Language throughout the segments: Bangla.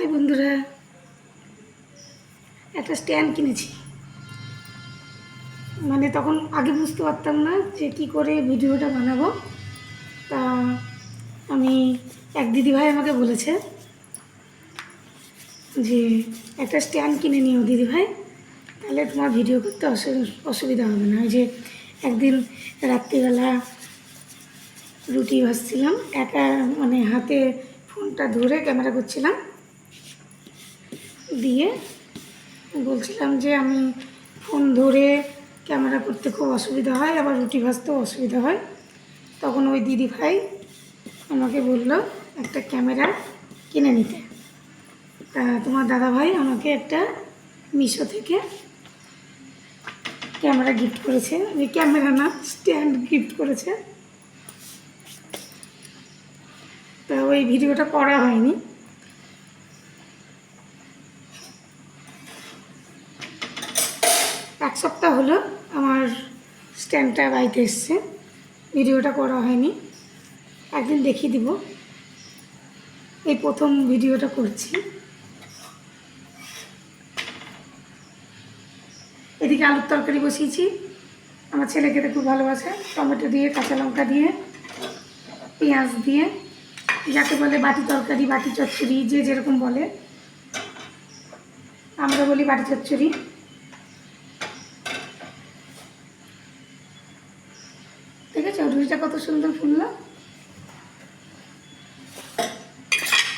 হাই বন্ধুরা, একটা স্ট্যান্ড কিনেছি। মানে তখন আগে বুঝতে পারতাম না যে কী করে ভিডিওটা বানাবো। তা আমি এক দিদিভাই আমাকে বলেছে যে একটা স্ট্যান্ড কিনে নিও দিদিভাই, তাহলে তোমার ভিডিও করতে অসুবিধা হবে না। ওই যে একদিন রাত্রিবেলা রুটি ভাজছিলাম, একা মানে হাতে ফোনটা ধরে ক্যামেরা করছিলাম, দিয়ে বলছিলাম যে আমি ফোন ধরে ক্যামেরা করতে খুব অসুবিধা হয়, আবার রুটি ভাজতেও অসুবিধা হয়। তখন ওই দিদিভাই আমাকে বলল একটা ক্যামেরা কিনে নিতে। তা তোমার দাদাভাই আমাকে একটা মিশো থেকে ক্যামেরা গিফট করেছে। ক্যামেরা না, স্ট্যান্ড গিফট করেছে। তা ওই ভিডিওটা করা হয়নি। এক সপ্তাহ হলো আমার স্ট্যান্ডটা বাড়িতে এসছে, ভিডিওটা করা হয়নি। একদিন দেখিয়ে দিব। এই প্রথম ভিডিওটা করছি। এদিকে আলুর তরকারি বসিয়েছি, আমার ছেলে খেতে খুব ভালোবাসে। টমেটো দিয়ে, কাঁচা লঙ্কা দিয়ে, পেঁয়াজ দিয়ে, যাকে বলে বাটি তরকারি, বাটি চচ্চড়ি, যে যেরকম বলে। আমরা বলি বাটি চচ্চড়ি। দেখেছো রুটিটা কত সুন্দর ফুললো।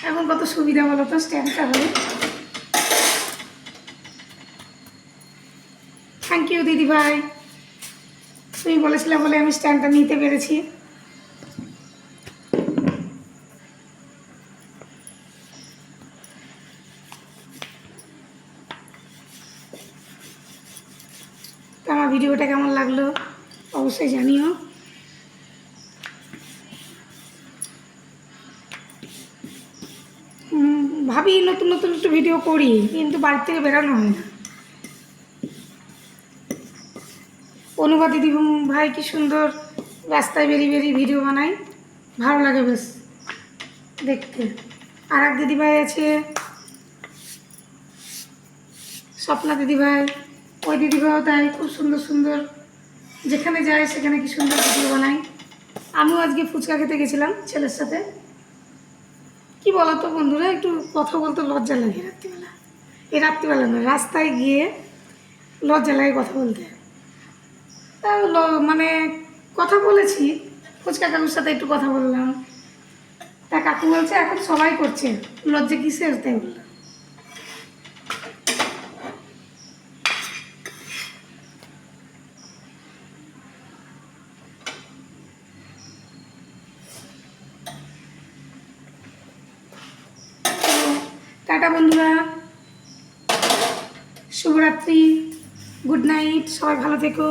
এখন কত সুবিধা বলো তো স্ট্যান্ডটা হলে। থ্যাংক ইউ দিদিভাই, তুমি বলেছিলে বলে আমি স্ট্যান্ডটা নিতে পেরেছি। আমার ভিডিওটা কেমন লাগলো অবশ্যই জানিও। ভাবি নতুন নতুন একটু ভিডিও করি, কিন্তু বাড়ির থেকে বেরোনো হয় না। অনুভা দিদি ভাই কি সুন্দর রাস্তায় বেরিয়ে বেরিয়ে ভিডিও বানায়, ভালো লাগে বেশ দেখতে। আর এক দিদিভাই আছে স্বপ্না দিদিভাই, ওই দিদিভাইও তাই, খুব সুন্দর সুন্দর যেখানে যায় সেখানে কি সুন্দর ভিডিও বানায়। আমিও আজকে ফুচকা খেতে গেছিলাম ছেলের সাথে। কি বলতো বন্ধুরা, একটু কথা বলতে লজ্জা লাগে রাত্রিবেলা। এই রাত্রিবেলা নয়, রাস্তায় গিয়ে লজ্জা লাগে কথা বলতে। তা মানে কথা বলেছি, ফুচকা কাকুর সাথে একটু কথা বললাম। তা কাকু বলছে এখন সবাই করছে, লজ্জা কিসের, তাই বললাম। টাটা বন্ধুরা, শুভরাত্রি, গুড নাইট, সবাই ভালো থেকো।